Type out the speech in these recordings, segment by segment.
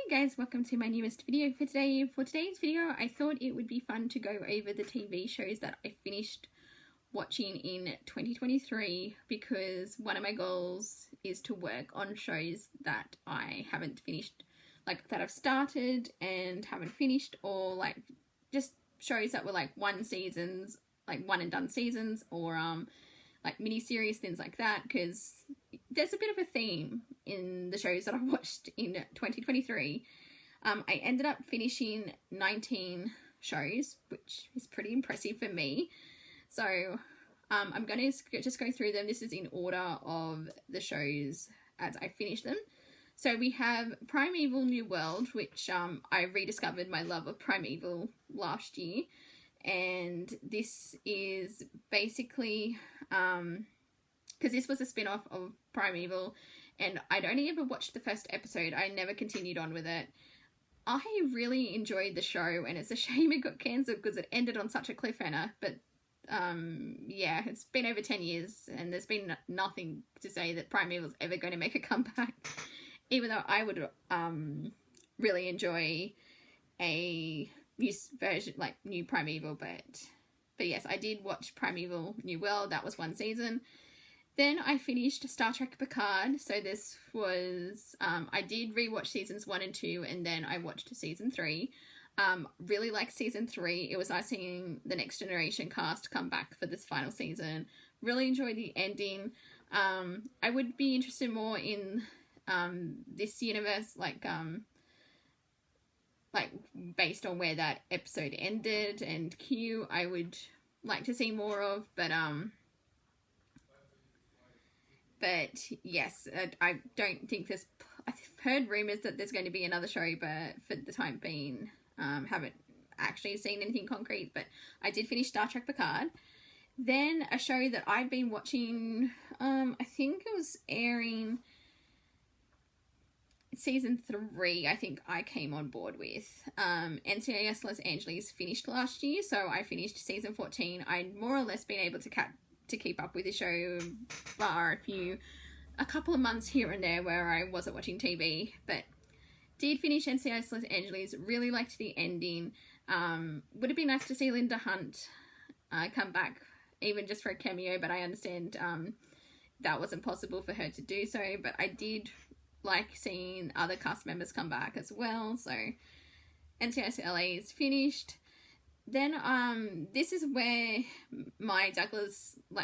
Hey guys, welcome to my newest video for today. For today's video, I thought it would be fun to go over the TV shows that I finished watching in 2023 because one of my goals is to work on shows that I haven't finished, like that I've started and haven't finished, or like just shows that were like one and done seasons, or like mini-series, things like that, because there's a bit of a theme in the shows that I watched in 2023. I ended up finishing 19 shows, which is pretty impressive for me. So I'm going to just go through them. This is in order of the shows as I finish them. So we have Primeval New World, which I rediscovered my love of Primeval last year. And this is basically, because this was a spin-off of Primeval, and I'd only ever watched the first episode. I never continued on with it. I really enjoyed the show, and it's a shame it got cancelled because it ended on such a cliffhanger. But yeah, it's been over 10 years, and there's been nothing to say that Primeval's ever going to make a comeback. Even though I would really enjoy a new version, like new Primeval, but yes, I did watch Primeval New World. That was one season. Then I finished Star Trek Picard. So this was, I did rewatch seasons 1 and 2, and then I watched season 3. Really liked season 3. It was nice seeing the Next Generation cast come back for this final season. Really enjoyed the ending. I would be interested more in this universe, like based on where that episode ended, and Q I would like to see more of, but yes, I don't think I've heard rumours that there's going to be another show, but for the time being, haven't actually seen anything concrete. But I did finish Star Trek Picard. Then a show that I've been watching, I think it was airing season 3, I think I came on board with. NCIS Los Angeles finished last year, so I finished season 14. I'd more or less been able to keep up with the show, bar a couple of months here and there where I wasn't watching TV, but did finish NCIS Los Angeles. Really liked the ending. Would have been nice to see Linda Hunt come back, even just for a cameo, but I understand that wasn't possible for her to do so. But I did like seeing other cast members come back as well. So NCIS LA is finished. Then this is where my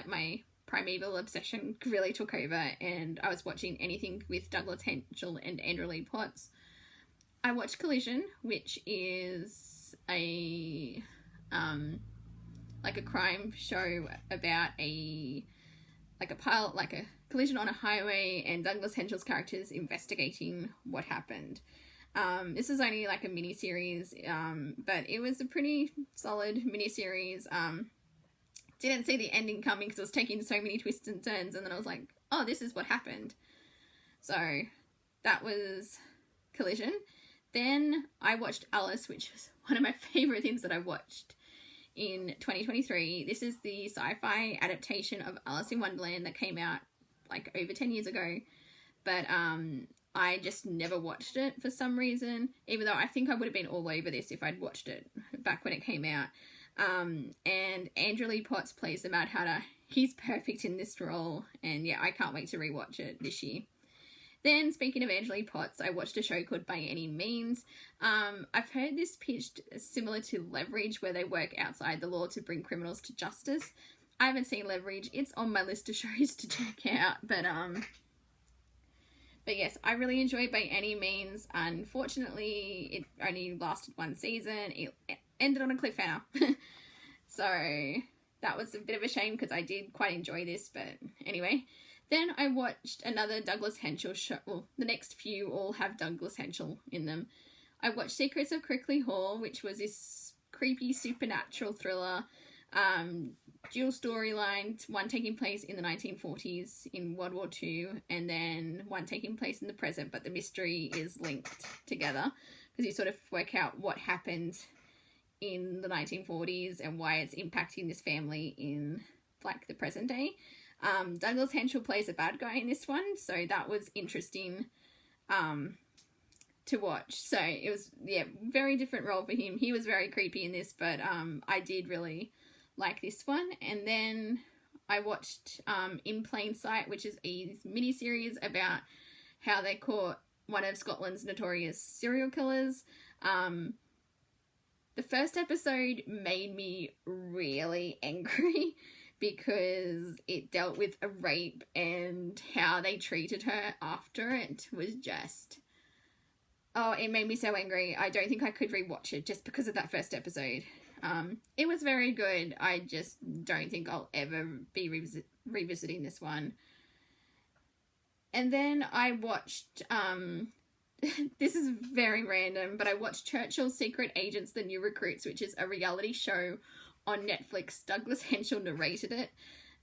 my Primeval obsession really took over, and I was watching anything with Douglas Henschel and Andrew Lee Potts. I watched Collision, which is a like a crime show about a collision on a highway, and Douglas Henschel's characters investigating what happened. This is only like a mini-series, but it was a pretty solid mini-series. Didn't see the ending coming because it was taking so many twists and turns, and then I was like, oh, this is what happened. So that was Collision. Then I watched Alice, which was one of my favourite things that I watched in 2023. This is the sci-fi adaptation of Alice in Wonderland that came out like over 10 years ago, but I just never watched it for some reason, even though I think I would have been all over this if I'd watched it back when it came out. And Andrew Lee Potts plays the Mad Hatter. He's perfect in this role, and yeah, I can't wait to rewatch it this year. Then, speaking of Andrew Lee Potts, I watched a show called By Any Means. I've heard this pitched similar to Leverage, where they work outside the law to bring criminals to justice. I haven't seen Leverage. It's on my list of shows to check out, but yes, I really enjoyed By Any Means. Unfortunately, it only lasted one season. It ended on a cliffhanger. So that was a bit of a shame because I did quite enjoy this, but anyway. Then I watched another Douglas Henschel show. Well, the next few all have Douglas Henschel in them. I watched Secrets of Crickley Hall, which was this creepy supernatural thriller, dual storyline, one taking place in the 1940s in World War II, and then one taking place in the present, but the mystery is linked together because you sort of work out what happened in the 1940s and why it's impacting this family in like the present day. Douglas Henschel plays a bad guy in this one, so that was interesting. to watch. So it was, yeah, very different role for him. He was very creepy in this, but I did really like this one. And then I watched In Plain Sight, which is a mini-series about how they caught one of Scotland's notorious serial killers. The first episode made me really angry because it dealt with a rape, and how they treated her after it was just... Oh, it made me so angry. I don't think I could rewatch it just because of that first episode. It was very good. I just don't think I'll ever be revisiting this one. And then I watched... this is very random, but I watched Churchill's Secret Agents, The New Recruits, which is a reality show on Netflix. Douglas Henshall narrated it.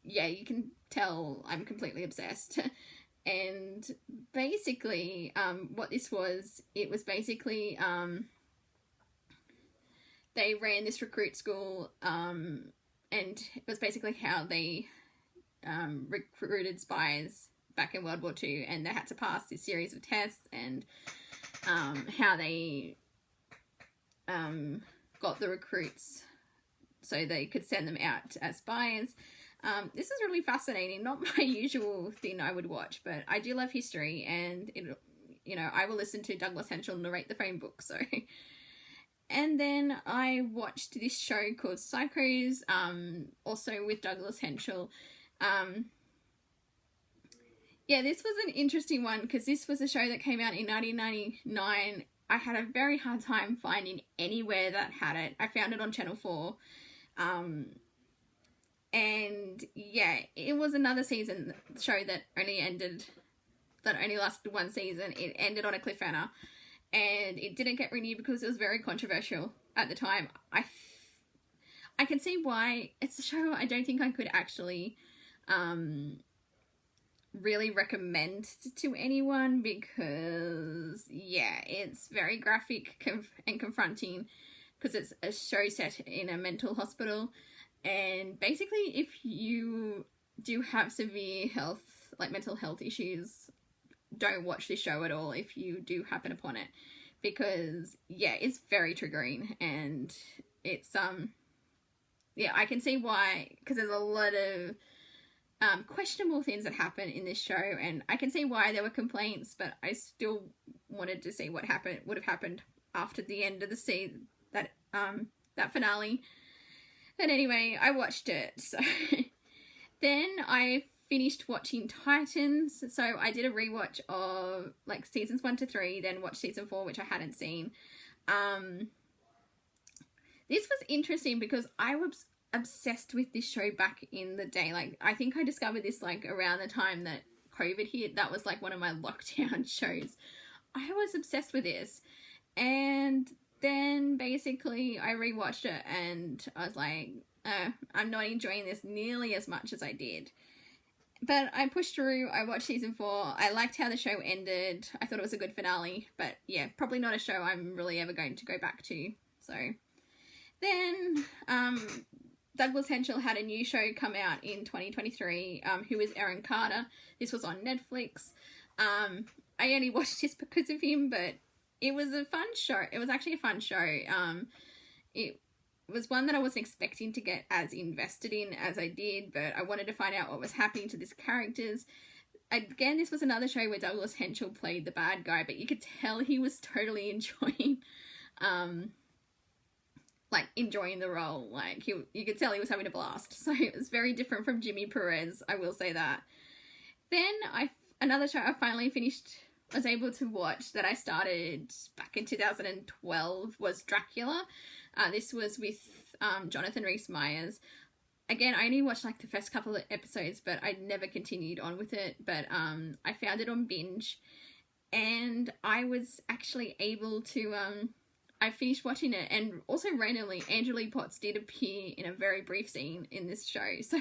Yeah, you can tell I'm completely obsessed. And basically, what this was, it was basically, they ran this recruit school, and it was basically how they recruited spies back in World War II, and they had to pass this series of tests, and how they got the recruits so they could send them out as spies. This is really fascinating. Not my usual thing I would watch, but I do love history, and it, you know, I will listen to Douglas Henshall narrate the phone book. So, and then I watched this show called Psychos, also with Douglas Henshall. Yeah, this was an interesting one because this was a show that came out in 1999. I had a very hard time finding anywhere that had it. I found it on Channel 4. And yeah, it was another season show that only lasted one season. It ended on a cliffhanger, and it didn't get renewed because it was very controversial at the time. I can see why. It's a show I don't think I could actually really recommend to anyone because, yeah, it's very graphic and confronting because it's a show set in a mental hospital. And basically, if you do have severe health, like mental health issues, don't watch this show at all if you do happen upon it. Because, yeah, it's very triggering, and it's, yeah, I can see why, because there's a lot of questionable things that happen in this show, and I can see why there were complaints, but I still wanted to see what would have happened after the end of the season, that finale. But anyway, I watched it. So then I finished watching Titans. So I did a rewatch of like seasons 1 to 3, then watched season 4, which I hadn't seen. This was interesting because I was obsessed with this show back in the day. Like, I think I discovered this like around the time that COVID hit. That was like one of my lockdown shows. I was obsessed with this. And then basically I rewatched it and I was like, I'm not enjoying this nearly as much as I did. But I pushed through. I watched season 4. I liked how the show ended. I thought it was a good finale. But yeah, probably not a show I'm really ever going to go back to. So then Douglas Henshall had a new show come out in 2023, Who is Aaron Carter. This was on Netflix. I only watched this because of him, but it was a fun show. It was actually a fun show. It was one that I wasn't expecting to get as invested in as I did, but I wanted to find out what was happening to these characters. Again, this was another show where Douglas Henshall played the bad guy, but you could tell he was totally enjoying enjoying the role. Like, you could tell he was having a blast. So it was very different from Jimmy Perez, I will say that. Then another show I finally was able to watch that I started back in 2012 was Dracula. This was with Jonathan Rhys-Meyers. Again, I only watched like the first couple of episodes, but I never continued on with it. But I found it on Binge, and I was actually able to I finished watching it, and also randomly Andrew Lee Potts did appear in a very brief scene in this show, so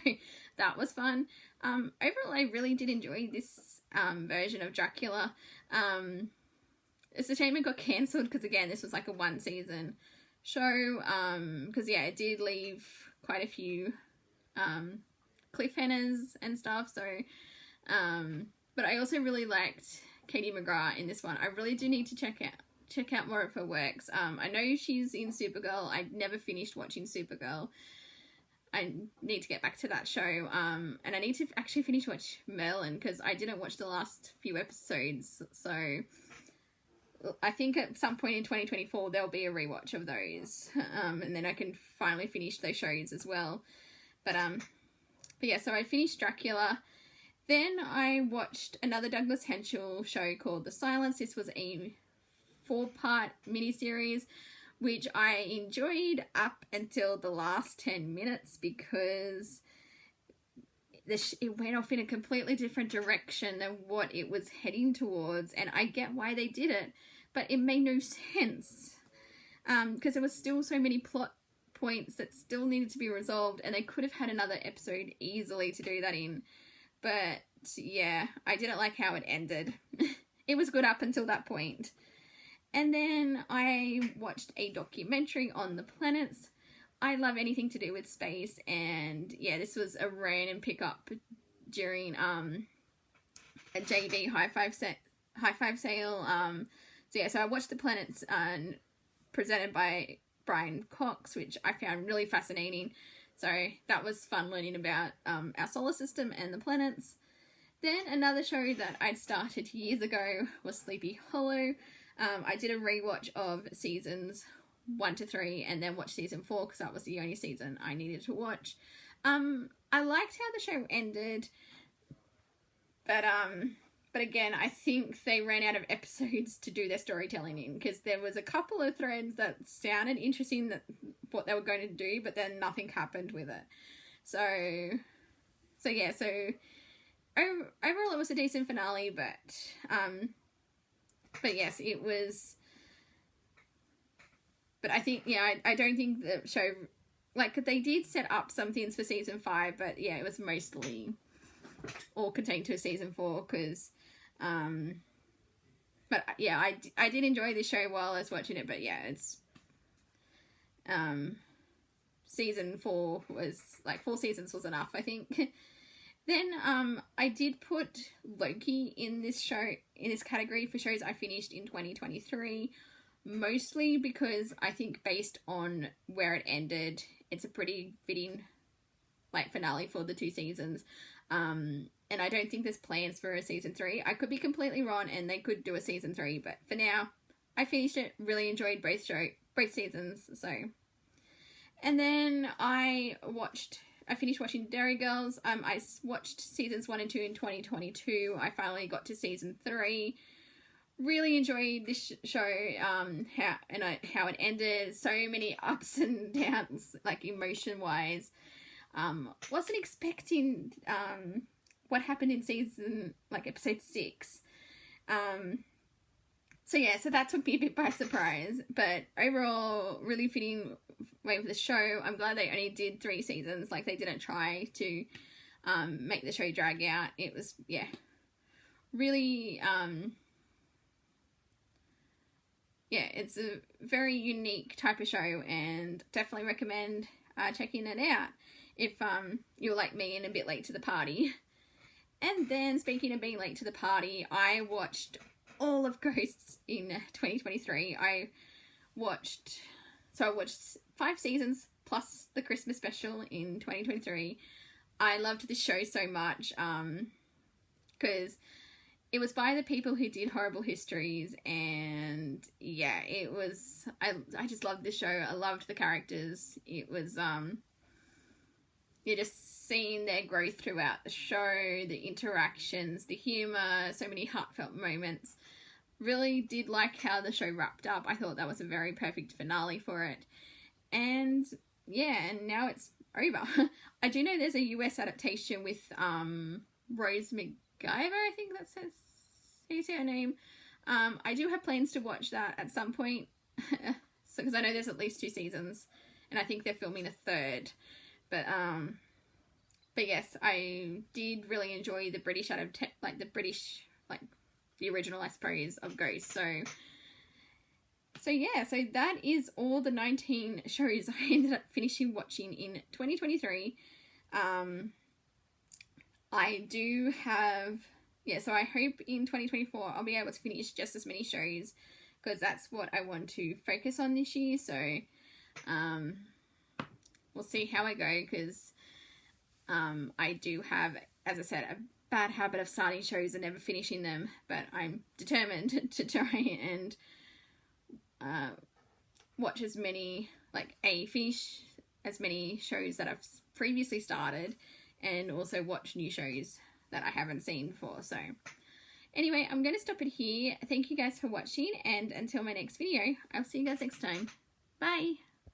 that was fun. Overall, I really did enjoy this version of Dracula. It's a shame it got cancelled because, again, this was like a one season show, because yeah, it did leave quite a few cliffhangers and stuff. So but I also really liked Katie McGrath in this one. I really do need to check check out more of her works. I know she's in Supergirl. I've never finished watching Supergirl. I need to get back to that show. And I need to actually finish watch Merlin, because I didn't watch the last few episodes. So I think at some point in 2024 there'll be a rewatch of those. And then I can finally finish those shows as well. But yeah, so I finished Dracula. Then I watched another Douglas Henschel show called The Silence. This was a 4-part miniseries, which I enjoyed up until the last 10 minutes, because it went off in a completely different direction than what it was heading towards. And I get why they did it, but it made no sense, because there was still so many plot points that still needed to be resolved, and they could have had another episode easily to do that in. But yeah, I didn't like how it ended. It was good up until that point. And then I watched a documentary on the planets. I love anything to do with space, and yeah, this was a random pickup during a JV high five sale. So yeah, so I watched the planets presented by Brian Cox, which I found really fascinating. So that was fun learning about our solar system and the planets. Then another show that I'd started years ago was Sleepy Hollow. I did a rewatch of seasons 1 to 3 and then watched season 4, because that was the only season I needed to watch. I liked how the show ended, but again, I think they ran out of episodes to do their storytelling in, because there was a couple of threads that sounded interesting, that what they were going to do, but then nothing happened with it. So yeah, so overall it was a decent finale, but yes, it was. But I think, yeah, I don't think the show, like, they did set up some things for season 5, but yeah, it was mostly all contained to season 4, because, but yeah, I did enjoy the show while I was watching it, but yeah, it's, season 4 was, like, 4 seasons was enough, I think. Then, I did put Loki in this category for shows I finished in 2023, mostly because I think based on where it ended, it's a pretty fitting, like, finale for the 2 seasons. And I don't think there's plans for a season 3. I could be completely wrong, and they could do a season 3, but for now, I finished it, really enjoyed both seasons, so. And then I finished watching Derry Girls. I watched seasons 1 and 2 in 2022. I finally got to season 3. Really enjoyed this show, how it ended. So many ups and downs, like, emotion-wise. Wasn't expecting what happened in episode 6. So yeah, so that took me a bit by surprise. But overall, really fitting way with the show. I'm glad they only did 3 seasons. Like, they didn't try to make the show drag out. It was, yeah, really, yeah, it's a very unique type of show, and definitely recommend checking it out if you're like me and a bit late to the party. And then, speaking of being late to the party, I watched all of Ghosts in 2023. I watched 5 seasons plus the Christmas special in 2023. I loved this show so much because it was by the people who did Horrible Histories, and yeah, it was, I just loved this show. I loved the characters. It was, you're just seeing their growth throughout the show, the interactions, the humour, so many heartfelt moments. Really did like how the show wrapped up. I thought that was a very perfect finale for it. And yeah, and now it's over. I do know there's a US adaptation with Rose McGyver, I think that's how you say her name. I do have plans to watch that at some point, so because I know there's at least 2 seasons, and I think they're filming a 3rd. But yes, I did really enjoy the British the original, I suppose, of Ghost. So yeah, so that is all the 19 shows I ended up finishing watching in 2023. I do have, so I hope in 2024 I'll be able to finish just as many shows because that's what I want to focus on this year. So we'll see how I go, because I do have, as I said, a bad habit of starting shows and never finishing them, but I'm determined to try and watch as many, finish as many shows that I've previously started, and also watch new shows that I haven't seen before. So anyway, I'm going to stop it here. Thank you guys for watching, and until my next video, I'll see you guys next time. Bye!